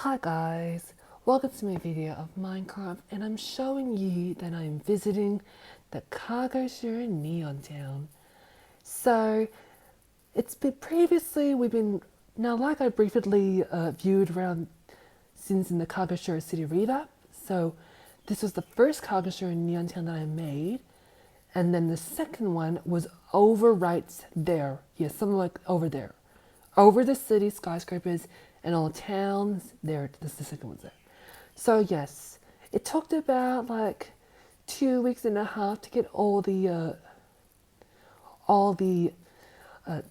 Hi guys, welcome to my video of Minecraft, and I'm showing you that I'm visiting the Kagoshura Neon Town. So it's been previously like I briefly viewed around since in the Kagoshura City revamp. So this was the first Kagoshura Neon Town that I made, and then the second one was over right there. Yes, something like over there. Over the city skyscrapers and all the towns there. This is the second one there. So yes, it took about like 2 weeks and a half to get all the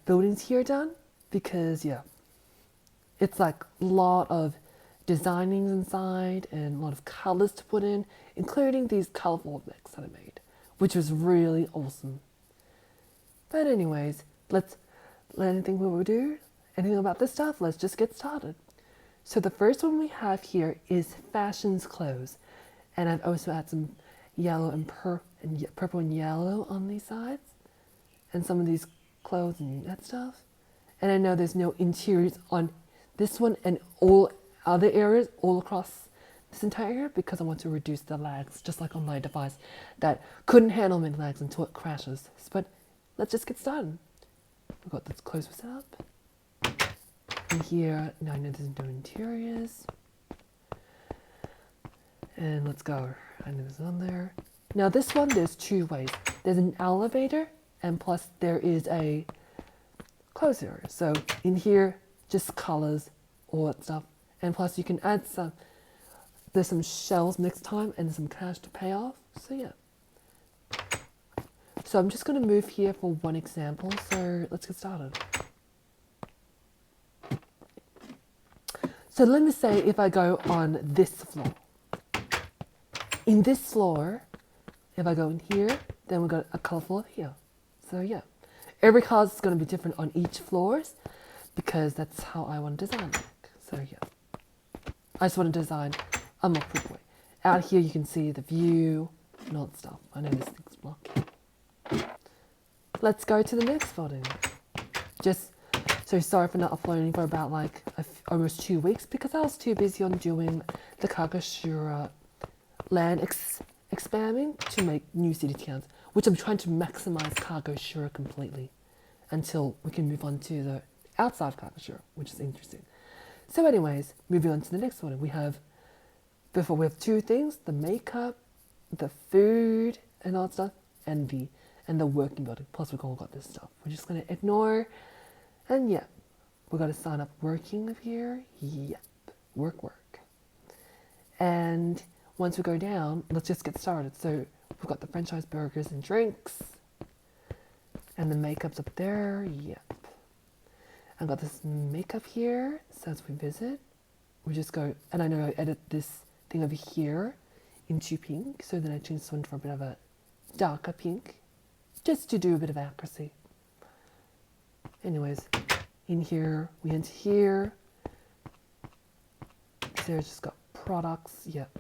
buildings here done, because yeah, it's like a lot of designings inside and a lot of colors to put in, including these colorful mix that I made, which was really awesome. But anyways, anything we will do, anything about this stuff, let's just get started. So the first one we have here is fashion's clothes, and I've also had some yellow and purple and yellow on these sides, and some of these clothes and that stuff. And I know there's no interiors on this one and all other areas all across this entire area, because I want to reduce the lags, just like on my device that couldn't handle many lags until it crashes. But let's just get started. We've got this clothes set up. And here, now I know there's no interiors. And let's go. I know there's on there. Now this one, there's two ways. There's an elevator, and plus there is a clothes area. So in here, just colors, all that stuff. And plus you can add there's some shells next time and some cash to pay off. So yeah. So I'm just going to move here for one example. So let's get started. So let me say if I go on this floor. In this floor, if I go in here, then we've got a colorful here. So yeah, every color is going to be different on each floors, because that's how I want to design it. So yeah, I just want to design a more pretty way. Out here you can see the view and all that stuff. I know this thing's blocking. Let's go to the next building. So sorry for not uploading for about like almost 2 weeks, because I was too busy on doing the Kagoshura land expanding to make new city towns, which I'm trying to maximize Kagoshura completely until we can move on to the outside of Kagoshura, which is interesting. So anyways, moving on to the next one, we have two things: the makeup, the food and all that stuff, and the working building. Plus we've all got this stuff. We're just gonna ignore. And yeah, we got to sign up working up here. Yep, work. And once we go down, let's just get started. So we've got the French fries, burgers, and drinks. And the makeup's up there. Yep. I've got this makeup here. So as we visit, we just go, and I know I edit this thing over here into pink. So then I change this one for a bit of a darker pink, just to do a bit of accuracy. Anyways, in here, we enter here. There's just got products, yep.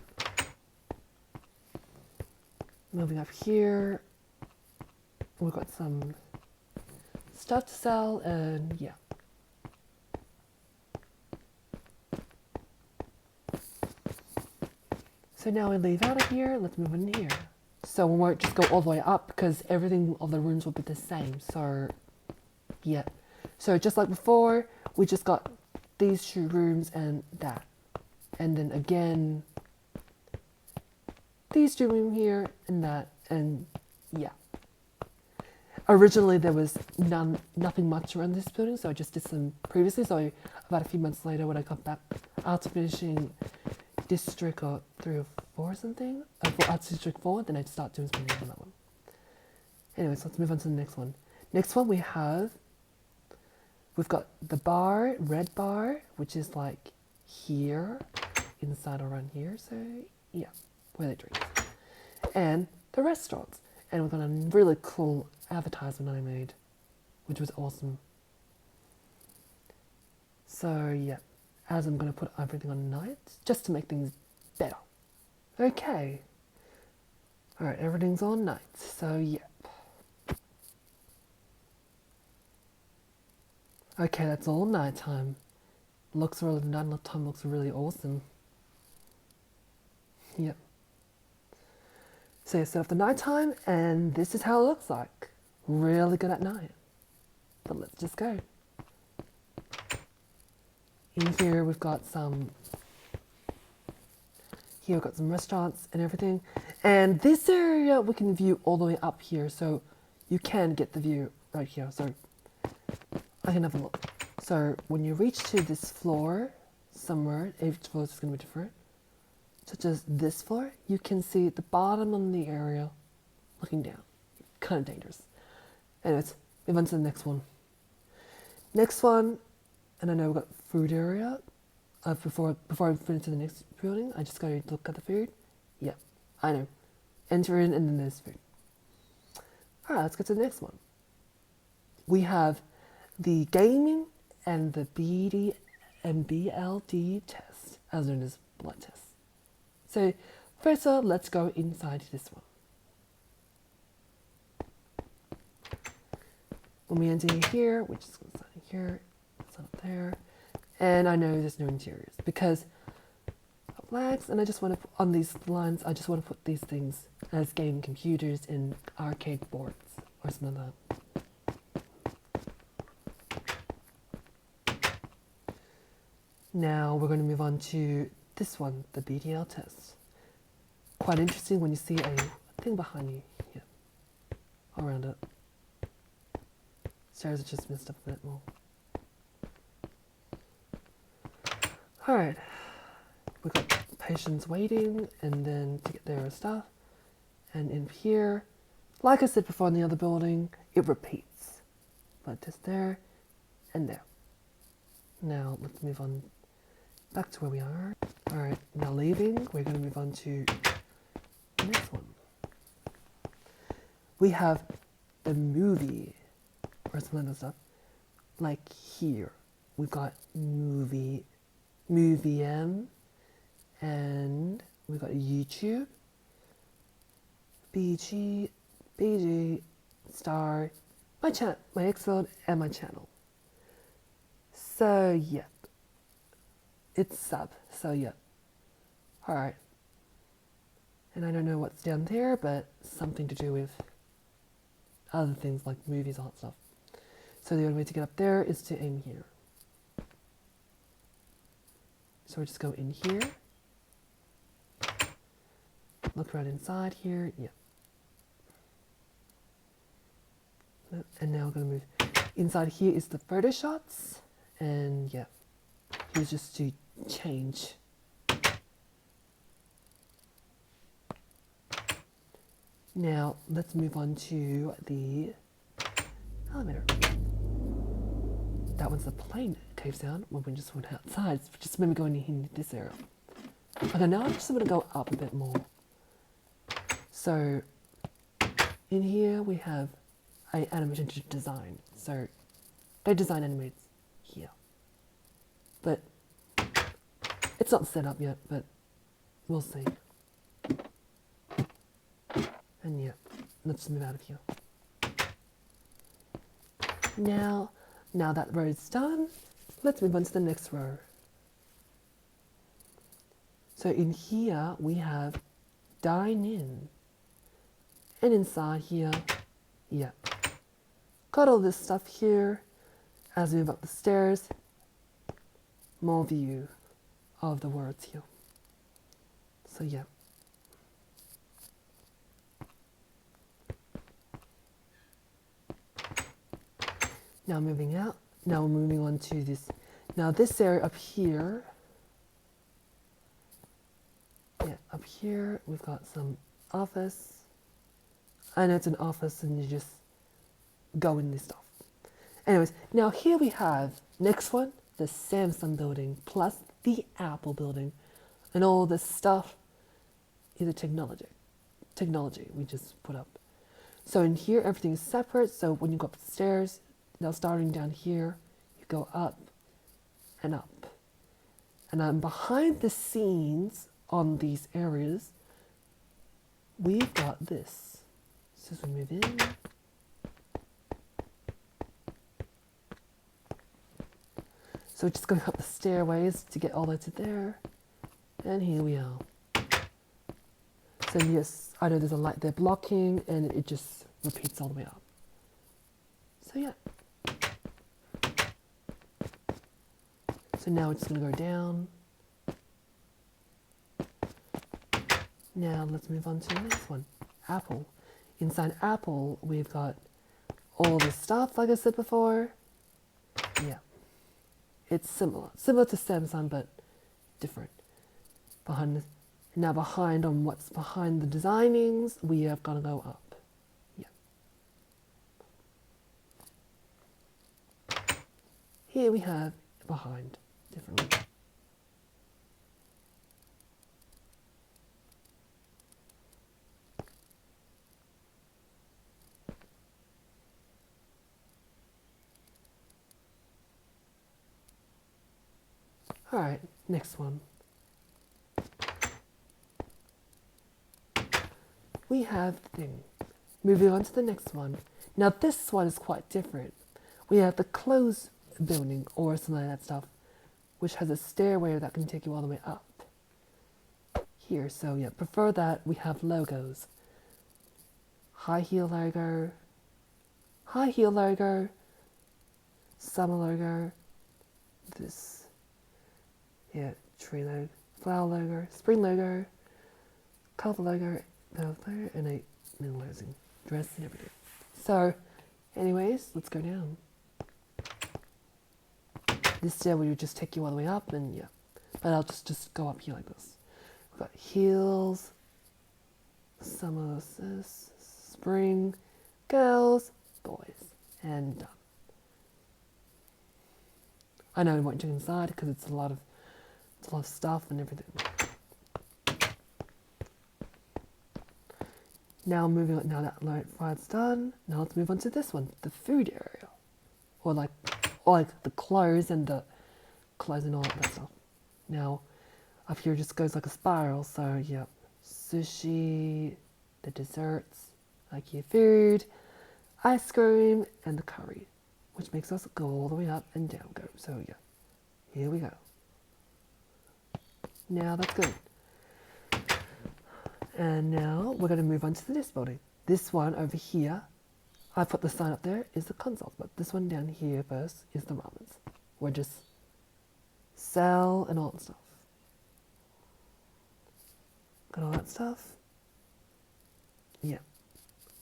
Moving up here, we've got some stuff to sell, and yeah. So now we leave out of here, let's move in here. So we won't just go all the way up, because everything of the rooms will be the same, so yeah. So just like before, we just got these two rooms and that. And then again, these two rooms here and that, and yeah. Originally there was nothing much around this building, so I just did some previously. So about a few months later, when I got back after finishing District 3 or 4 or something, Arts District 4, then I'd start doing something on that one. Anyways, let's move on to the next one. Next one we've got the bar, red bar, which is like here, inside around here. So yeah, where they drink. And the restaurants. And we've got a really cool advertisement I made, which was awesome. So yeah, as I'm going to put everything on night, just to make things better. Okay. All right, everything's on night. So yeah. Okay, that's all nighttime. Looks really, nighttime looks really awesome. Yep. So you set up the nighttime, and this is how it looks like. Really good at night. But let's just go. In here we've got some restaurants and everything. And this area we can view all the way up here, so you can get the view right here. So I can have a look. So when you reach to this floor, somewhere, each floor is going to be different, such as this floor, you can see the bottom of the area looking down. Kind of dangerous. Anyways, move on to the next one. Next one, and I know we've got food area. Before I finish to the next building, I just gotta look at the food. Yep, I know. Enter in and then there's food. Alright, let's get to the next one. We have the gaming and the BD and BLD test, as known as blood test. So first of all, let's go inside this one. When we enter here, we're just going to sign here, sign up there. And I know there's no interiors because of lags, and I just want to put on these lines, I just want to put these things as gaming computers and arcade boards or something like that. Now we're going to move on to this one, the BDL test. Quite interesting when you see a thing behind you. Yeah, around it. Stairs are just messed up a bit more. Alright, we've got patients waiting and then to get their stuff. And in here, like I said before in the other building, it repeats. But just there and there. Now let's move on back to where we are. Alright, now leaving, we're going to move on to the next one. We have the movie. Or some other stuff. Like here, we've got movie M, and we've got YouTube, BG, Star, my Xfeld, and my channel. So yeah, it's sub. So yeah, all right. And I don't know what's down there, but something to do with other things like movies, all that stuff. So the only way to get up there is to aim here. So we just go in here. Look right inside here. Yeah. And now we're going to move. Inside here is the photo shots. And yeah, here's just to change. Now let's move on to the elevator. That one's the plane cave sound when we just went outside. It's just maybe going in this area. Okay, now I'm just going to go up a bit more. So in here we have an animation to design. So they design animates here. But it's not set up yet, but we'll see. And yeah, let's move out of here. Now that row is done, let's move on to the next row. So in here we have dine in. And inside here, yeah, got all this stuff here. As we move up the stairs, more view of the words here. So yeah. Now moving out, now we're moving on to this. Now this area up here, yeah, up here we've got some office. I know it's an office and you just go in this stuff. Anyways, now here we have, next one, the Samsung building plus the Apple building. And all this stuff is a technology we just put up. So in here, everything is separate. So when you go up the stairs, now starting down here, you go up and up. And behind the scenes on these areas, we've got this. So as we move in, So just going up the stairways to get all the way to there. And here we are. So yes, I know there's a light there blocking and it just repeats all the way up. So yeah. So now it's gonna go down. Now let's move on to the next one, Apple. Inside Apple, we've got all the stuff, like I said before. Yeah, it's similar to Samsung, but different. Behind on what's behind the designings, we have got to go up. Yeah. Here we have behind, differently. All right, next one. We have the thing. Moving on to the next one. Now this one is quite different. We have the clothes building or something like that stuff, which has a stairway that can take you all the way up. Here, so yeah, prefer that. We have logos. High heel logo, summer logo, this. Yeah, tree logo, flower logo, spring logo, colourful logo, and a minimalism dress and everything. So, anyways, let's go down. This stairway will just take you all the way up, and yeah, but I'll just go up here like this. We've got heels, summer, spring, girls, boys, and done. I know I won't do inside because it's a lot of stuff and everything. Now moving on, now that light fire's done, now let's move on to this one, the food area. Or like the clothes and all that stuff. Now, up here just goes like a spiral, so yeah. Sushi, the desserts, IKEA food, ice cream, and the curry, which makes us go all the way up and down go. So yeah, here we go. Now that's good. And now we're going to move on to this building. This one over here, I put the sign up there, is the consoles, but this one down here first is the ramens. We're just sell and all that stuff. Got all that stuff. Yeah.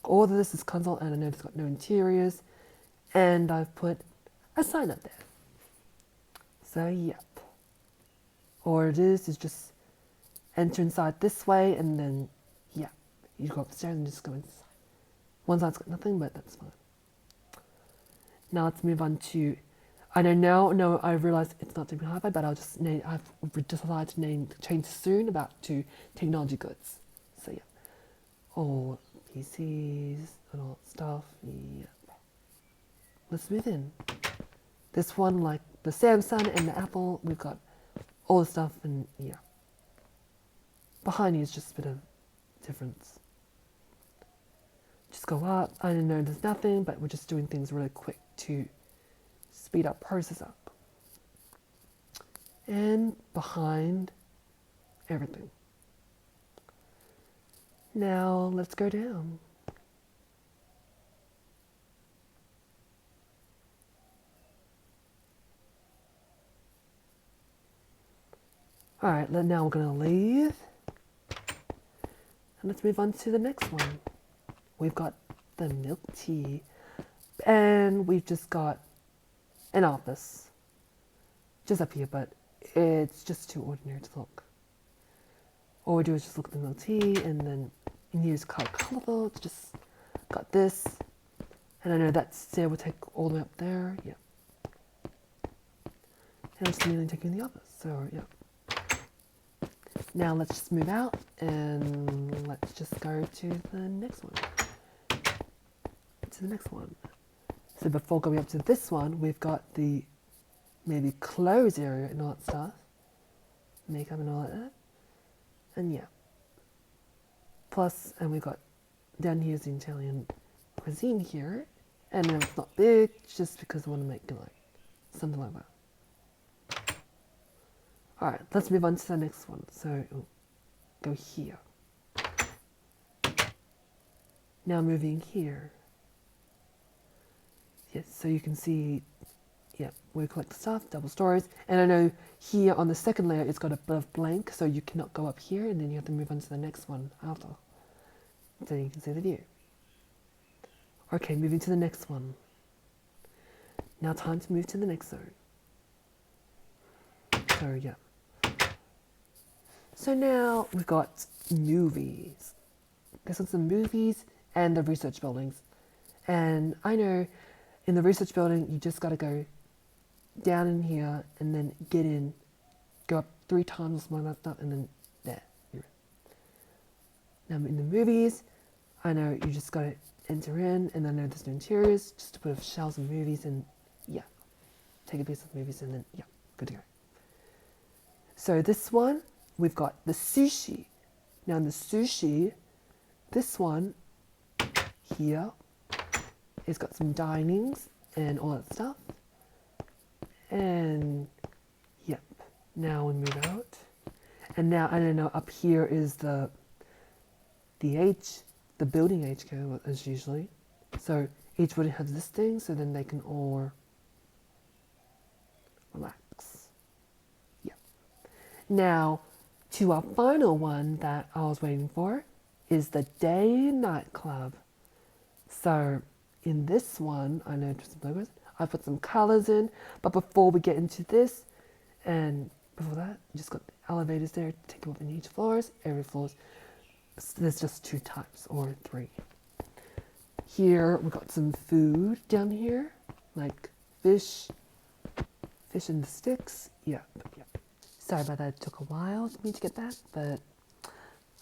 All of this is console, and I know it's got no interiors, and I've put a sign up there. So yep. Or it is just enter inside this way, and then, yeah, you go upstairs and just go inside. One side's got nothing, but that's fine. Now let's move on to, I know now, I realize it's not to be hi-fi, but I've decided to change soon to technology goods. So yeah, all PCs and all that stuff, yep. Let's move in. This one, like the Samsung and the Apple, we've got all the stuff, and yeah. Behind you is just a bit of difference. Just go up. I know there's nothing, but we're just doing things really quick to speed up process up. And behind everything. Now let's go down. All right, now we're gonna leave. And let's move on to the next one. We've got the milk tea, and we've just got an office just up here, but it's just too ordinary to look. All we do is just look at the milk tea, and then in here's colourful. It's just got this, and I know that stair will take all the way up there. Yeah, and it's nearly taking the office. So yeah. Now let's just move out, and let's just go to the next one. So before going up to this one, we've got the maybe clothes area and all that stuff. Makeup and all that. And yeah. Plus, and we've got down here's the Italian cuisine here. And it's not big, just because I want to make like something like that. Alright, let's move on to the next one. So, go here. Now moving here. Yes, so you can see, yeah, we collect stuff, double stories. And I know here on the second layer, it's got a bit of blank, so you cannot go up here, and then you have to move on to the next one after. So you can see the view. Okay, moving to the next one. Now time to move to the next zone. So, yeah. So now we've got movies. This one's the movies and the research buildings. And I know in the research building, you just got to go down in here and then get in, go up 3 times or something like that, and then there. You're in. Now in the movies, I know you just got to enter in, and I know there's no interiors, just a bit of shelves and movies, and yeah, take a piece of movies, and then yeah, good to go. So this one, we've got the sushi. Now in the sushi, this one here, it's got some dinings and all that stuff. And yep, now we move out. And now, I don't know, up here is the building HQ as usually. So each building has this thing, so then they can all relax. Yep. Now, to our final one that I was waiting for is the day nightclub. So in this one, I know just some logos. I put some colors in, but before we get into this, and before that, you just got the elevators there to take you up in each floors. Every floor, there's just 2 types or 3. Here we got some food down here, like fish in the sticks. Yep. Sorry about that. It took a while for me to get back, but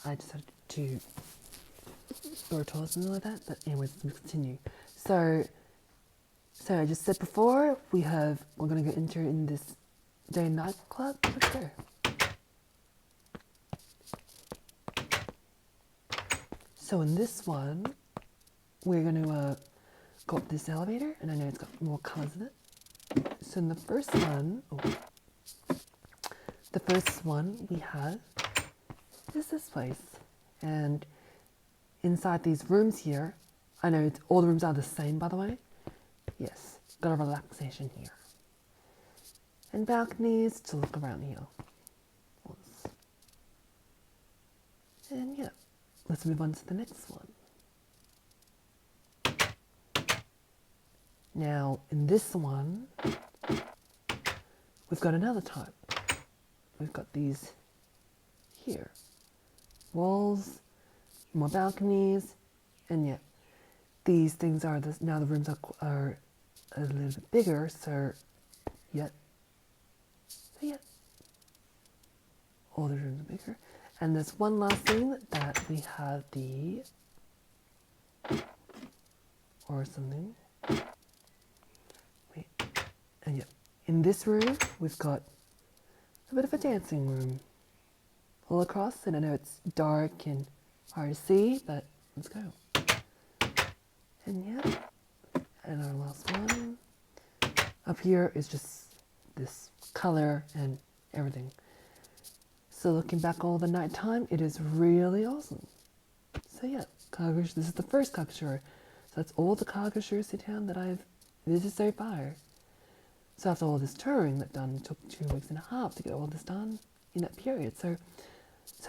I just had to go to or something like that. But anyways, let's continue. So I just said before, we're going to go enter in this day nightclub. Let's go. So in this one, we're going to go up this elevator, and I know it's got more colors in it. So in the first one, we have is this place. And inside these rooms here, I know all the rooms are the same, by the way. Yes, got a relaxation here. And balconies to look around here. And yeah, let's move on to the next one. Now, in this one, we've got another type. We've got these here. Walls, more balconies, and yeah, these things are, now the rooms are a little bit bigger, so yeah. All the rooms are bigger. And there's one last thing that we have or something. Wait, and yeah, in this room, we've got a bit of a dancing room all across, and I know it's dark and hard to see, but let's go. And yeah, and our last one up here is just this color and everything. So looking back all the nighttime, it is really awesome. So yeah, Kagoshura, this is the first Kagoshura. So that's all the Kagoshura city town that I've visited so far. So after all this touring that done, it took 2 weeks and a half to get all this done in that period. So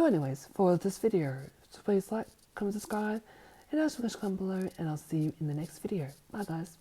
anyways, for this video, so please like, comment, subscribe, and ask your question below, and I'll see you in the next video. Bye guys.